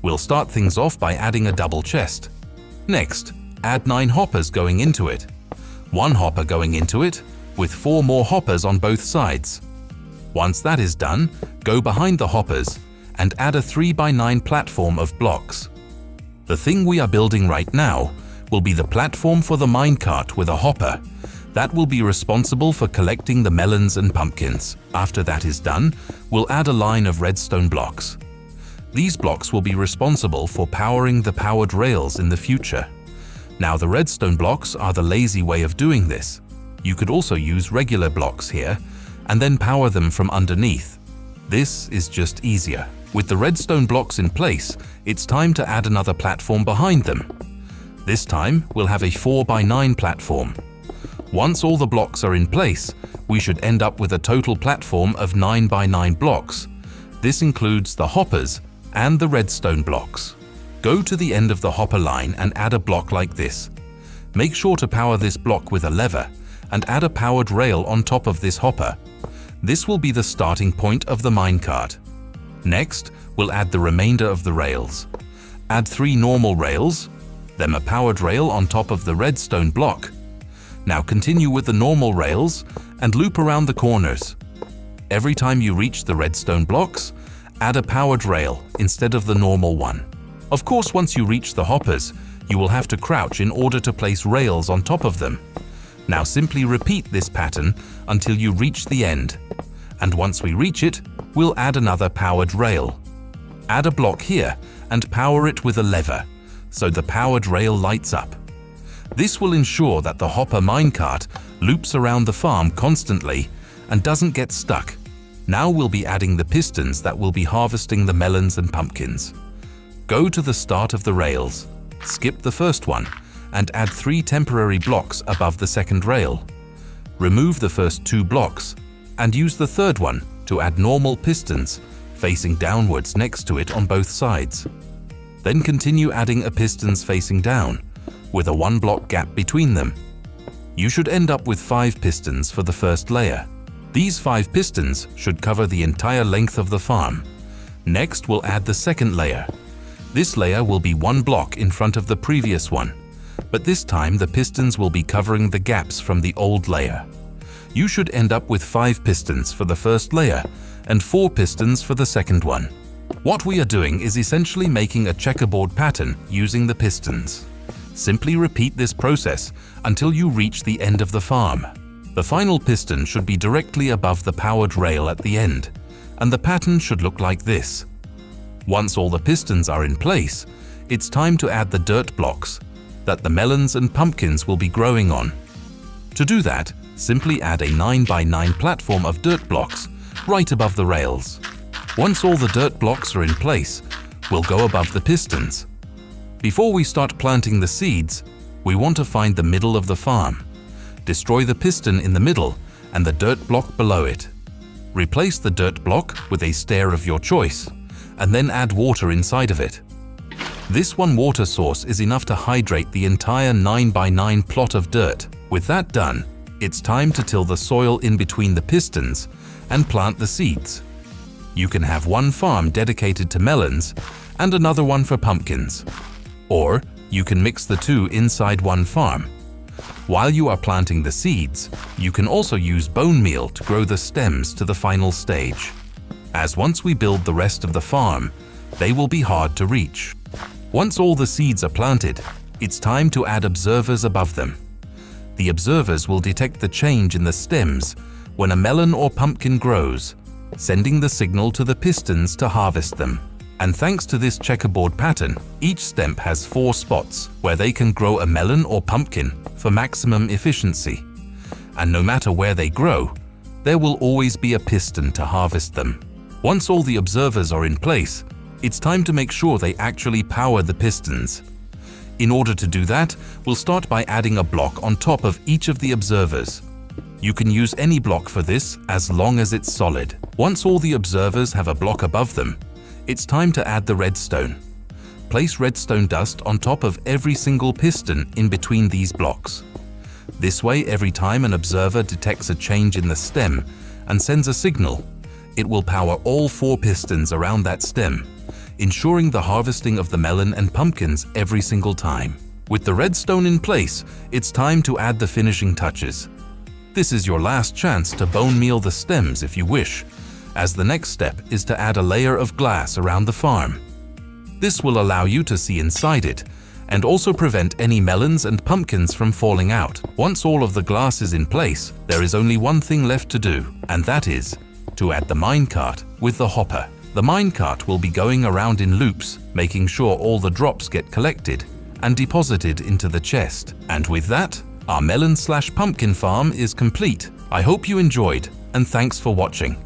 We'll start things off by adding a double chest. Next, add 9 hoppers going into it. 1 hopper going into it, with 4 more hoppers on both sides. Once that is done, go behind the hoppers and add a 3x9 platform of blocks. The thing we are building right now will be the platform for the minecart with a hopper. That will be responsible for collecting the melons and pumpkins. After that is done, we'll add a line of redstone blocks. These blocks will be responsible for powering the powered rails in the future. Now, the redstone blocks are the lazy way of doing this. You could also use regular blocks here and then power them from underneath. This is just easier. With the redstone blocks in place, it's time to add another platform behind them. This time, we'll have a 4x9 platform. Once all the blocks are in place, we should end up with a total platform of 9x9 blocks. This includes the hoppers and the redstone blocks. Go to the end of the hopper line and add a block like this. Make sure to power this block with a lever and add a powered rail on top of this hopper. This will be the starting point of the minecart. Next, we'll add the remainder of the rails. Add 3 normal rails, then a powered rail on top of the redstone block. Now continue with the normal rails and loop around the corners. Every time you reach the redstone blocks, add a powered rail instead of the normal one. Of course, once you reach the hoppers, you will have to crouch in order to place rails on top of them. Now simply repeat this pattern until you reach the end. And once we reach it, we'll add another powered rail. Add a block here and power it with a lever, so the powered rail lights up. This will ensure that the hopper minecart loops around the farm constantly and doesn't get stuck. Now we'll be adding the pistons that will be harvesting the melons and pumpkins. Go to the start of the rails, skip the first one, and add 3 temporary blocks above the second rail. Remove the first 2 blocks and use the third one to add normal pistons facing downwards next to it on both sides. Then continue adding a pistons facing down, with a 1 block gap between them. You should end up with 5 pistons for the first layer. These 5 pistons should cover the entire length of the farm. Next, we'll add the second layer. This layer will be 1 block in front of the previous one, but this time the pistons will be covering the gaps from the old layer. You should end up with 5 pistons for the first layer and 4 pistons for the second one. What we are doing is essentially making a checkerboard pattern using the pistons. Simply repeat this process until you reach the end of the farm. The final piston should be directly above the powered rail at the end, and the pattern should look like this. Once all the pistons are in place, it's time to add the dirt blocks that the melons and pumpkins will be growing on. To do that, simply add a 9x9 platform of dirt blocks right above the rails. Once all the dirt blocks are in place, we'll go above the pistons. Before we start planting the seeds, we want to find the middle of the farm. Destroy the piston in the middle and the dirt block below it. Replace the dirt block with a stair of your choice, and then add water inside of it. This one water source is enough to hydrate the entire 9x9 plot of dirt. With that done, it's time to till the soil in between the pistons and plant the seeds. You can have one farm dedicated to melons and another one for pumpkins. Or you can mix the two inside one farm. While you are planting the seeds, you can also use bone meal to grow the stems to the final stage, as once we build the rest of the farm, they will be hard to reach. Once all the seeds are planted, it's time to add observers above them. The observers will detect the change in the stems when a melon or pumpkin grows, sending the signal to the pistons to harvest them. And thanks to this checkerboard pattern, each stem has 4 spots where they can grow a melon or pumpkin for maximum efficiency. And no matter where they grow, there will always be a piston to harvest them. Once all the observers are in place, it's time to make sure they actually power the pistons. In order to do that, we'll start by adding a block on top of each of the observers. You can use any block for this as long as it's solid. Once all the observers have a block above them, it's time to add the redstone. Place redstone dust on top of every single piston in between these blocks. This way, every time an observer detects a change in the stem and sends a signal, it will power all 4 pistons around that stem. ensuring the harvesting of the melon and pumpkins every single time. With the redstone in place, it's time to add the finishing touches. This is your last chance to bone meal the stems if you wish, as the next step is to add a layer of glass around the farm. This will allow you to see inside it, and also prevent any melons and pumpkins from falling out. Once all of the glass is in place, there is only one thing left to do, and that is to add the minecart with the hopper. The minecart will be going around in loops, making sure all the drops get collected and deposited into the chest. And with that, our melon/pumpkin farm is complete. I hope you enjoyed, and thanks for watching.